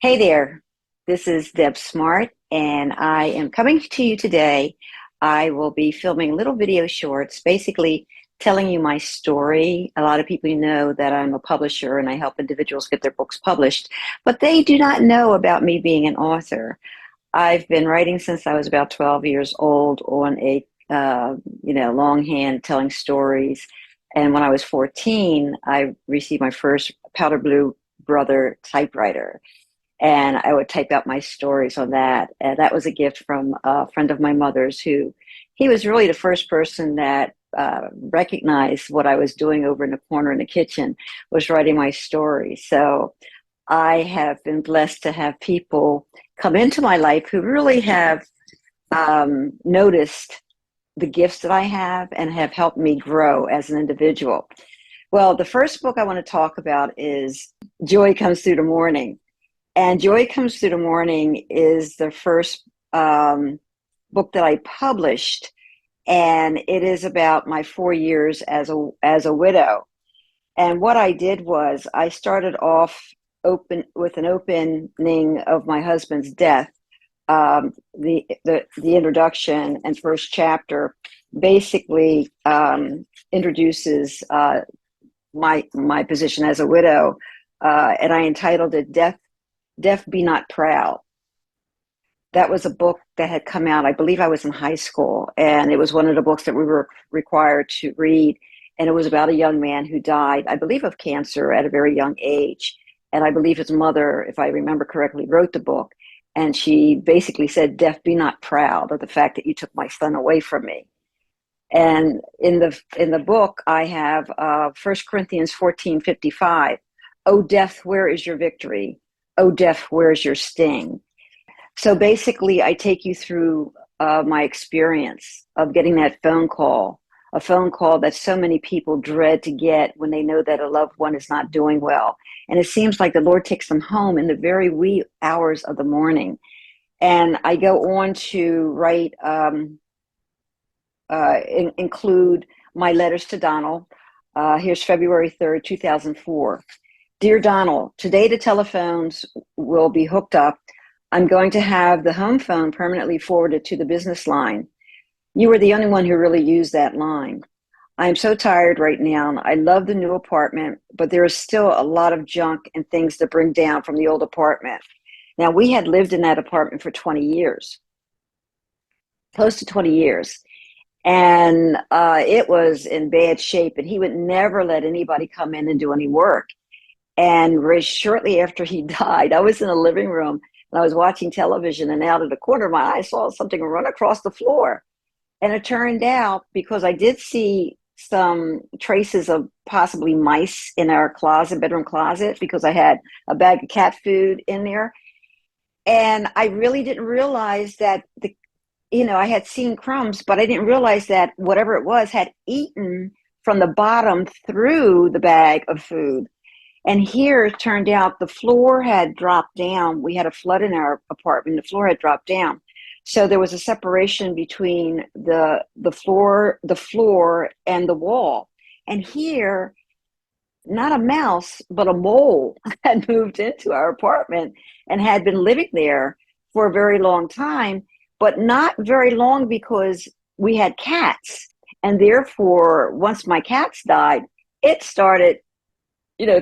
Hey there, this is Deb Smart, and I am coming to you today. I will be filming little video shorts, basically telling you my story. A lot of people know that I'm a publisher and I help individuals get their books published, but they do not know about me being an author. I've been writing since I was about 12 years old on a longhand telling stories. And when I was 14, I received my first powder blue brother typewriter, and I would type out my stories on that. And that was a gift from a friend of my mother's who he was really the first person that recognized what I was doing over in the corner in the kitchen, was writing my stories. So I have been blessed to have people come into my life who really have noticed the gifts that I have and have helped me grow as an individual. Well, the first book I want to talk about is Joy Comes Through the Mourning. And Joy Comes Through the Mourning is the first book that I published, and it is about my 4 years as a widow. And what I did was I started off open with an opening of my husband's death. The introduction and first chapter basically introduces my position as a widow, and I entitled it "Deaf Be Not Proud." That was a book that had come out, I believe I was in high school, and it was one of the books that we were required to read. And it was about a young man who died, I believe, of cancer at a very young age. And I believe his mother, if I remember correctly, wrote the book. And she basically said, "Deaf, be not proud of the fact that you took my son away from me." And in the book, I have 1 Corinthians 14:55. "O death, where is your victory? O death, where's your sting?" So basically, I take you through my experience of getting that phone call, a phone call that so many people dread to get when they know that a loved one is not doing well. And it seems like the Lord takes them home in the very wee hours of the morning. And I go on to write, include my letters to Donald. Here's February 3rd, 2004. "Dear Donald, today the telephones will be hooked up. I'm going to have the home phone permanently forwarded to the business line. You were the only one who really used that line. I am so tired right now. I love the new apartment, but there is still a lot of junk and things to bring down from the old apartment." Now, we had lived in that apartment for 20 years, close to 20 years. And it was in bad shape, and he would never let anybody come in and do any work. And very shortly after he died, I was in the living room and I was watching television, and out of the corner of my eye, I saw something run across the floor. And it turned out, because I did see some traces of possibly mice in our bedroom closet, because I had a bag of cat food in there. And I really didn't realize that I had seen crumbs, but I didn't realize that whatever it was had eaten from the bottom through the bag of food. And here it turned out the floor had dropped down. We had a flood in our apartment. The floor had dropped down. So there was a separation between the floor and the wall. And here, not a mouse, but a mole had moved into our apartment and had been living there for a very long time, but not very long because we had cats. And therefore, once my cats died, it started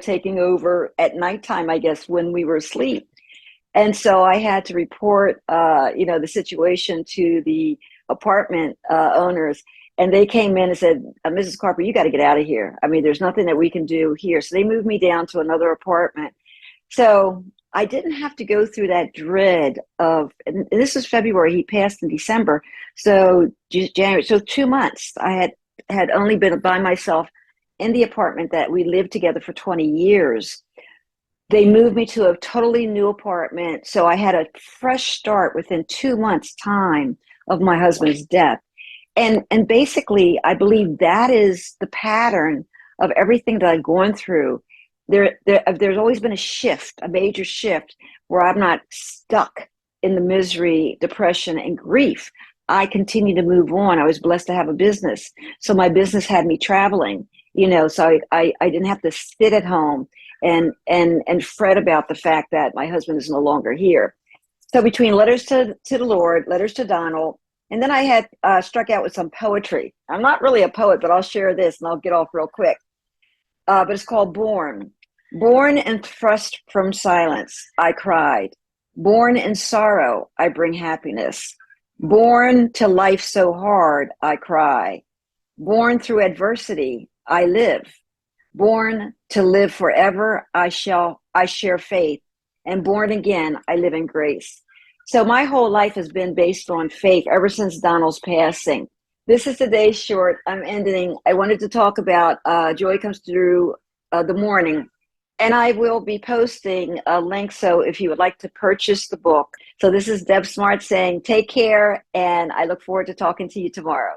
taking over at nighttime, I guess, when we were asleep. And so I had to report, the situation to the apartment owners. And they came in and said, "Mrs. Carper, you got to get out of here. I mean, there's nothing that we can do here." So they moved me down to another apartment. So I didn't have to go through that dread of, and this is February, he passed in December. So January, so 2 months, I had only been by myself in the apartment that we lived together for 20 years. They moved me to a totally new apartment. So I had a fresh start within 2 months' time of my husband's death. And basically, I believe that is the pattern of everything that I've gone through. There's always been a shift, a major shift, where I'm not stuck in the misery, depression, and grief. I continue to move on. I was blessed to have a business. So my business had me traveling. So I didn't have to sit at home. and fret about the fact that my husband is no longer here. So between letters to the Lord, letters to Donald, and then I had struck out with some poetry. I'm not really a poet, but I'll share this and I'll get off real quick. But it's called Born. Born and thrust from silence, I cried. Born in sorrow, I bring happiness. Born to life so hard, I cry. Born through adversity, I live. Born to live forever, I share faith. And born again, I live in grace. So my whole life has been based on faith ever since Donald's passing. This is today's short. I'm ending. I wanted to talk about Joy Comes Through the Mourning. And I will be posting a link, so if you would like to purchase the book. So this is Deb Smart saying take care, and I look forward to talking to you tomorrow.